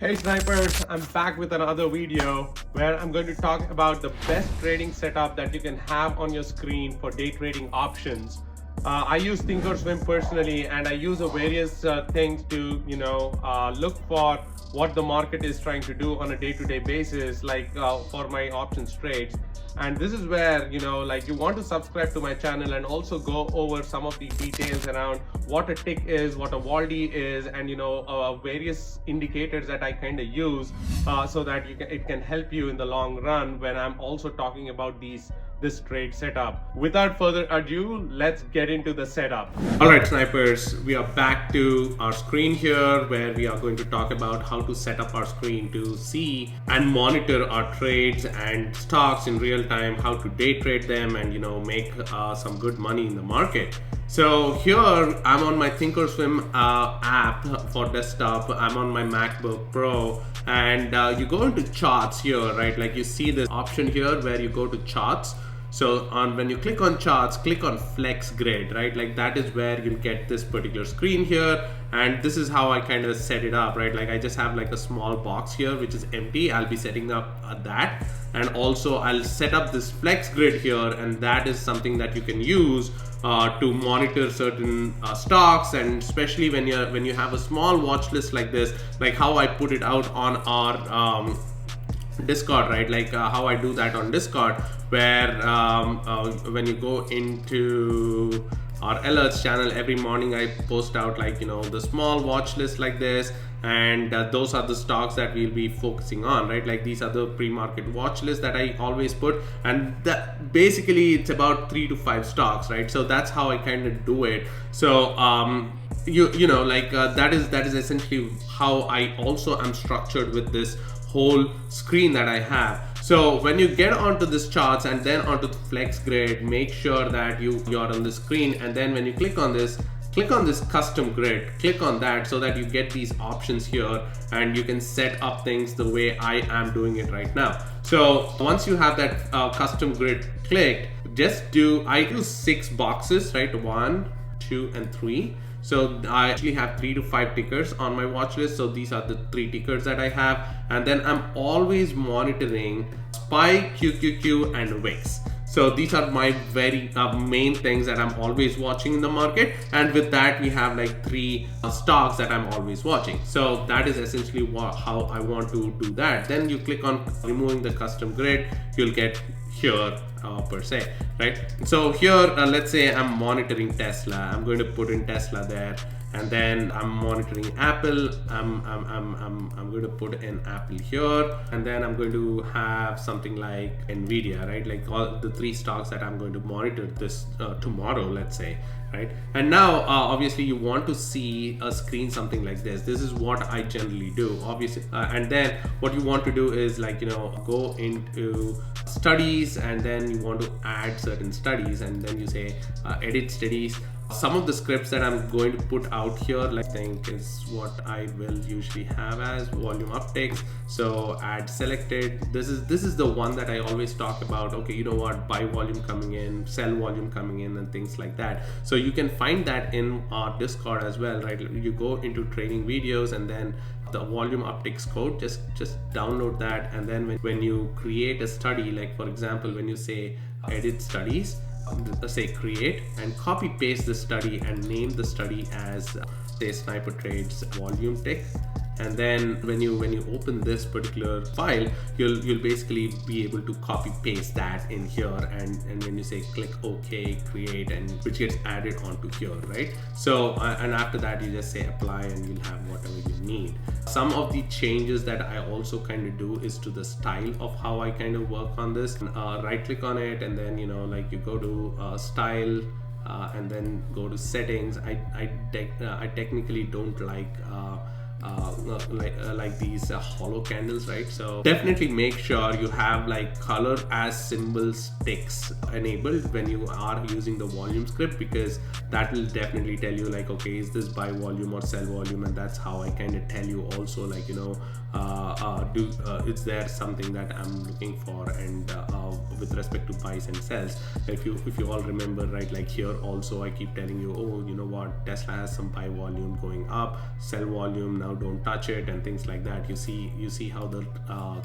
Hey snipers, I'm back with another video where I'm going to talk about the best trading setup that you can have on your screen for day trading options. I use Thinkorswim personally, and I use various things to look for what the market is trying to do on a day-to-day basis, like for my options trades. And this is where you want to subscribe to my channel and also go over some of the details around what a tick is, what a voldy is, and various indicators that I kind of use so that it can help you in the long run when I'm also talking about this trade setup. Without further ado, let's get into the setup. All right, snipers, we are back to our screen here where we are going to talk about how to set up our screen to see and monitor our trades and stocks in real time, how to day trade them, and make some good money in the market. So here I'm on my Thinkorswim app for desktop. I'm on my MacBook Pro, and you go into charts here, right? Like you see this option here where you go to charts. So when you click on charts, click on flex grid, right? Like that is where you'll get this particular screen here. And this is how I kind of set it up, right? Like I just have like a small box here which is empty. I'll be setting up that, and also I'll set up this flex grid here, and that is something that you can use to monitor certain stocks, and especially when you have a small watch list like this, like how I put it out on our Discord, right? Like how I do that on Discord, where when you go into our alerts channel, every morning I post out like the small watch list like this, and those are the stocks that we'll be focusing on, right? Like these are the pre-market watch list that I always put, and that basically it's about 3 to 5 stocks, right? So that's how I kind of do it. So that is essentially how I also am structured with this whole screen that I have. So when you get onto this charts and then onto the flex grid, make sure that you're on the screen, and then when you click on this custom grid, click on that so that you get these options here, and you can set up things the way I am doing it right now. So once you have that custom grid clicked, I do 6 boxes, right? 1, 2, and 3. So I actually have 3 to 5 tickers on my watch list. So these are the 3 tickers that I have. And then I'm always monitoring SPY, QQQ, and VIX. So these are my very main things that I'm always watching in the market. And with that, we have like 3 stocks that I'm always watching. So that is essentially how I want to do that. Then you click on removing the custom grid, you'll get here per se, right? So here let's say I'm monitoring Tesla. I'm going to put in Tesla there, and then I'm monitoring Apple. I'm going to put in Apple here, and then I'm going to have something like Nvidia, right? Like all the 3 stocks that I'm going to monitor this tomorrow, let's say, right? And now obviously you want to see a screen something like this. This is what I generally do, obviously, and then what you want to do is like go into studies, and then you want to add certain studies, and then you say edit studies. Some of the scripts that I'm going to put out here, like I think is what I will usually have as volume upticks. So add selected. This is the one that I always talk about. Okay, you know what, buy volume coming in, sell volume coming in, and things like that. So you can find that in our Discord as well, right? You go into training videos, and then the volume upticks code, just download that, and then when you create a study, like for example when you say edit studies, say create, and copy paste the study and name the study as say Sniper Trades volume tick. And then when you open this particular file, you'll basically be able to copy paste that in here, and when you say click OK, create, and which gets added onto here, right? So and after that you just say apply, and you'll have whatever you need. Some of the changes that I also kind of do is to the style of how I kind of work on this. Right click on it, and then like you go to style, and then go to settings. I technically don't like these hollow candles, right? So definitely make sure you have like color as symbols ticks enabled when you are using the volume script, because that will definitely tell you like, okay, is this buy volume or sell volume? And that's how I kind of tell you also like is there something that I'm looking for, and with respect to buys and sells. If you all remember, right, like here also I keep telling you, oh, you know what, Tesla has some buy volume going up, sell volume now now don't touch it and things like that. You see how the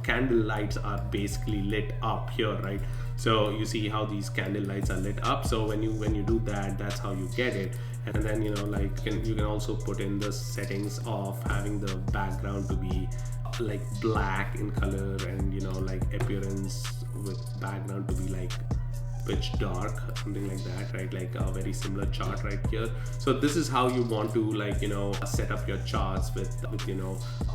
candle lights are basically lit up here, right? So you see how these candle lights are lit up. So when you do that, that's how you get it. And then you can also put in the settings of having the background to be like black in color, and like appearance with background to be like pitch dark, something like that, right? Like a very similar chart right here. So this is how you want to set up your charts with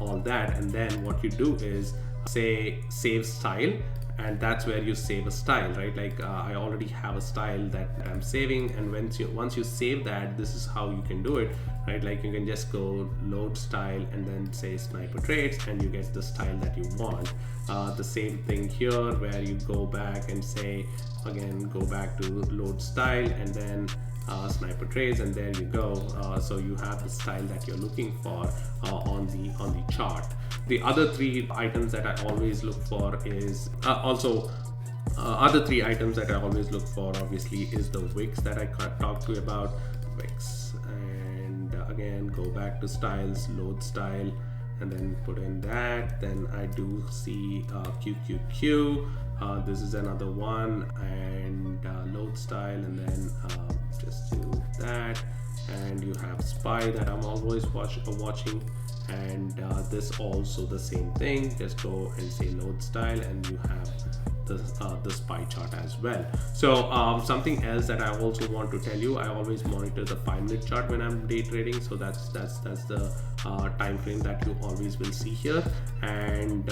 all that. And then what you do is say save style, and that's where you save a style, right? Like I already have a style that I'm saving, and once you save that, this is how you can do it, right? Like you can just go load style and then say sniper trades, and you get the style that you want. The same thing here, where you go back and say again, go back to load style and then sniper trades, and there you go. So you have the style that you're looking for on the chart. The other three items that I always look for is other three items that I always look for obviously is the wicks that I talked to you about. Wicks, and again go back to styles, load style, and then put in that. Then I do see QQQ. This is another one, and load style, and then just do that. And you have SPY that I'm always watching, and this also the same thing. Just go and say load style, and you have the SPY chart as well. So something else that I also want to tell you, I always monitor the 5-minute chart when I'm day trading. So that's the time frame that you always will see here. And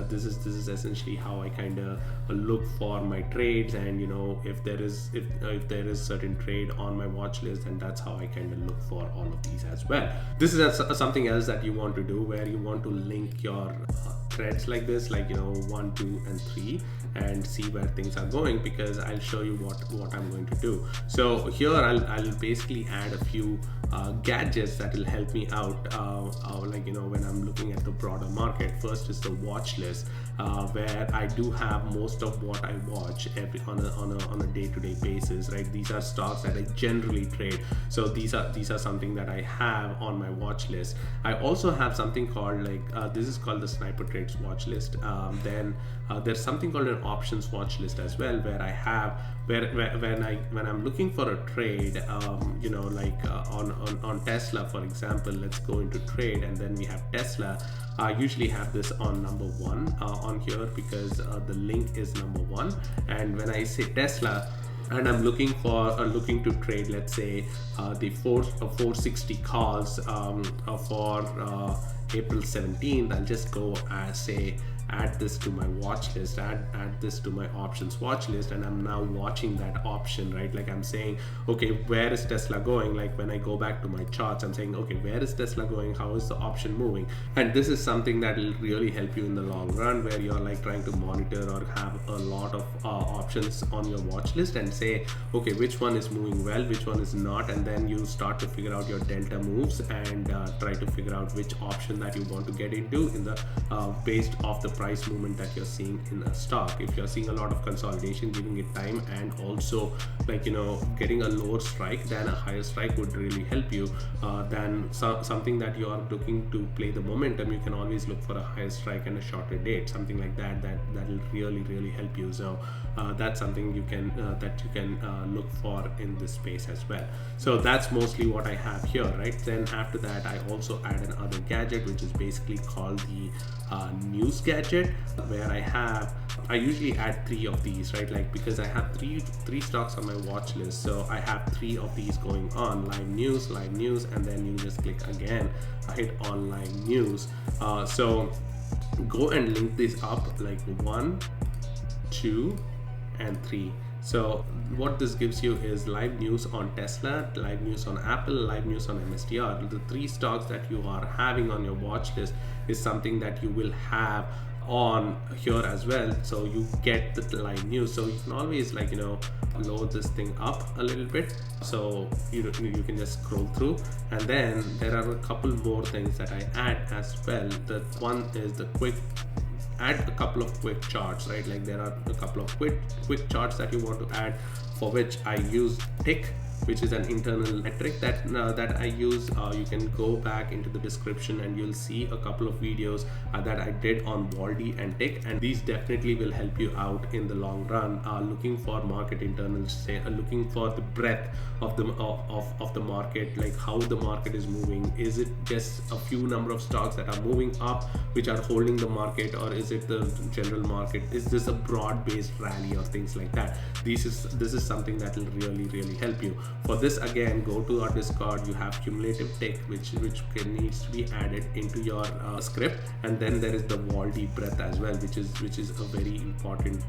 this is essentially how I kind of look for my trades. And if there is certain trade on my watch list, and that's how I kind of look for all of these as well. This is something else that you want to do, where you want to link your threads like this, like 1, 2, and 3, and see where things are going, because I'll show you what I'm going to do. So here I'll basically add a few gadgets that will help me out when I'm looking at the broader market. First is the watch list, where I do have most of what I watch on a day-to-day basis, right? These are stocks that I generally trade, so these are something that I have on my watch list. I also have something called this is called the sniper trades watch list. Then there's something called an options watch list as well, where I have when I'm looking for a trade, on Tesla, for example. Let's go into trade, and then we have Tesla. I usually have this on number 1 on here, because the link is number 1. And when I say Tesla, and I'm looking to trade, let's say the 460 calls for April 17th, I'll just go say add this to my watch list, add this to my options watch list, and I'm now watching that option, right? Like I'm saying, okay, where is Tesla going? Like when I go back to my charts, I'm saying, okay, where is Tesla going? How is the option moving? And this is something that will really help you in the long run, where you're like trying to monitor or have a lot of options on your watch list, and say, okay, which one is moving well, which one is not, and then you start to figure out your delta moves, and try to figure out which option that you want to get into in the based off the price movement that you're seeing in a stock. If you're seeing a lot of consolidation, giving it time, and also getting a lower strike than a higher strike would really help you. Than something that you are looking to play the momentum, you can always look for a higher strike and a shorter date, something like that will really help you. So that's something you can look for in this space as well. So that's mostly what I have here, right? Then after that, I also add another gadget, which is basically called the news gadget, where I usually add 3 of these, right? Like because I have three stocks on my watch list, so I have 3 of these going on: live news, and then you just click again, hit on live news. So go and link this up like 1, 2, and 3. So what this gives you is live news on Tesla, live news on Apple, live news on MSTR. The 3 stocks that you are having on your watch list is something that you will have on here as well, so you get the live news. So you can always load this thing up a little bit, so you can just scroll through. And then there are a couple more things that I add as well. The one is the add a couple of quick charts, right? Like there are a couple of quick charts that you want to add, for which I use tick which is an internal metric that I use. You can go back into the description and you'll see a couple of videos that I did on Waldy and Tick, and these definitely will help you out in the long run. Looking for market internals, looking for the breadth of the market, like how the market is moving. Is it just a few number of stocks that are moving up which are holding the market, or is it the general market? Is this a broad-based rally or things like that? This is something that will really help you. For this, again, go to our Discord. You have cumulative tick, which needs to be added into your script, and then there is the Waldy breadth as well, which is a very important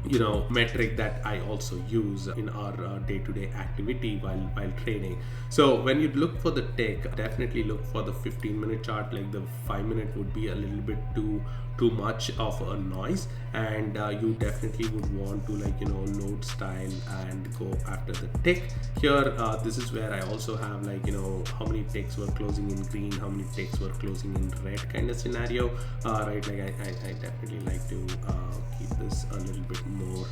metric that I also use in our day-to-day activity while trading. So when you look for the tick, definitely look for the 15-minute chart. Like the 5-minute would be a little bit too much of a noise, and you definitely would want to node style and go after the tick. Here this is where I also have how many ticks were closing in green, how many ticks were closing in red kind of scenario, right? Like I definitely like to keep this a little bit more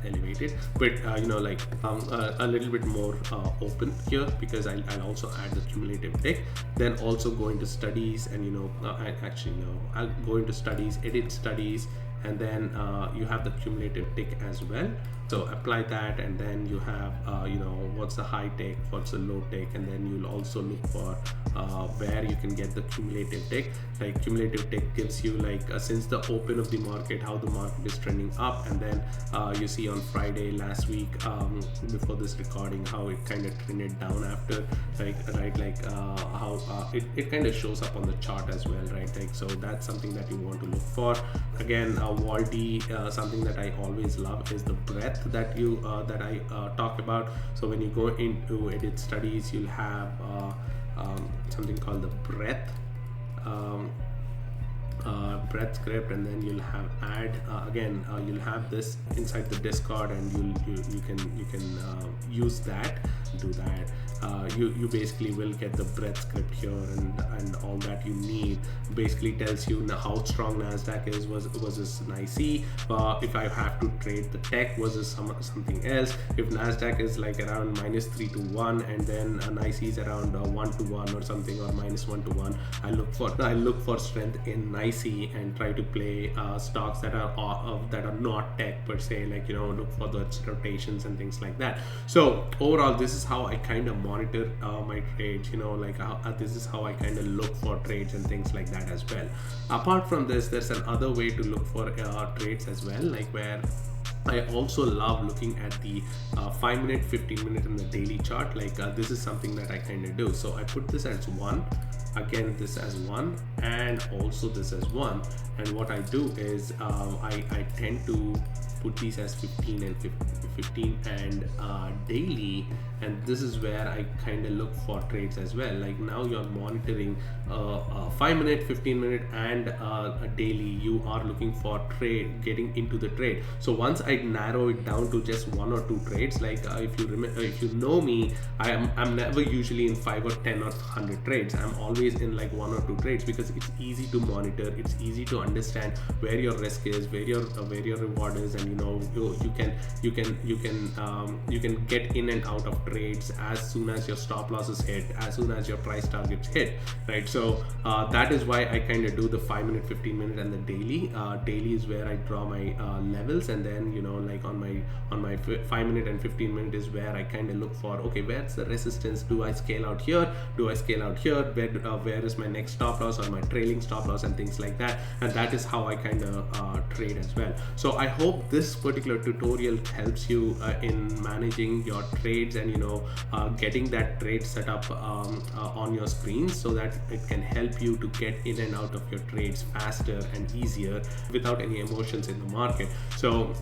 elevated, but a little bit more open here, because I'll also add the cumulative tick. Then also go into studies, and I'll go into studies, edit studies, and then you have the cumulative tick as well. So apply that, and then you have what's the high tick, what's the low tick, and then you'll also look for where you can get the cumulative tick. Like cumulative tick gives you since the open of the market, how the market is trending up, and then you see on Friday last week before this recording how it kind of trended down after, how it kind of shows up on the chart as well, right? So that's something that you want to look for. Again, Waldy, something that I always love is the breadth that I talk about. So when you go into edit studies, you'll have something called the breadth script, and then you'll have add again you'll have this inside the Discord, and you can use that, do that. You basically will get the breadth script here, and all that you need basically tells you how strong Nasdaq is versus NYSE. If I have to trade the tech versus something else, if Nasdaq is around -3 to 1, and then NYSE is around 1 to 1 or something, or -1 to 1, I look for strength in NYSE and try to play stocks that are not tech per se, look for the rotations and things like that. So overall, this is how I kind of monitor my trades, this is how I kind of look for trades and things like that as well. Apart from this, there's another way to look for trades as well, where I also love looking at the 5-minute, 15-minute and the daily chart. This is something that I kind of do. So I put this as 1, again this as 1, and also this as 1. And what I do is I tend to put these as 15 and daily, and this is where I kind of look for trades as well. Now you're monitoring a 5-minute, 15-minute and a daily. You are looking for trade, getting into the trade. So once I narrow it down to just 1 or 2 trades, if you know me, I'm never usually in 5 or 10 or 100 trades. I'm always in 1 or 2 trades, because it's easy to monitor, it's easy to understand where your risk is, where your reward is, and you can get in and out of trades as soon as your stop losses hit, as soon as your price targets hit, right? So that is why I kind of do the 5-minute, 15-minute and the daily. Daily is where I draw my levels, and then on my 5-minute and 15-minute is where I kind of look for, okay, where's the resistance? Do I scale out here? Do I scale out here? Where is my next stop loss or my trailing stop loss and things like that? And that is how I kind of trade as well. So I hope this particular tutorial helps you in managing your trades and getting that trade set up on your screen, so that it can help you to get in and out of your trades faster and easier without any emotions in the market. So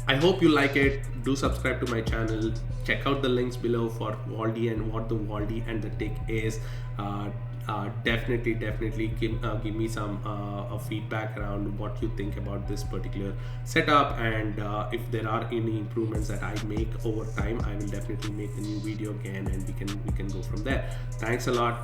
I hope you like it. Do subscribe to my channel. Check out the links below for Waldy and what the Waldy and the tick is. Definitely give me some feedback around what you think about this particular setup, and if there are any improvements that I make over time, I will definitely make a new video again, and we can go from there. Thanks a lot.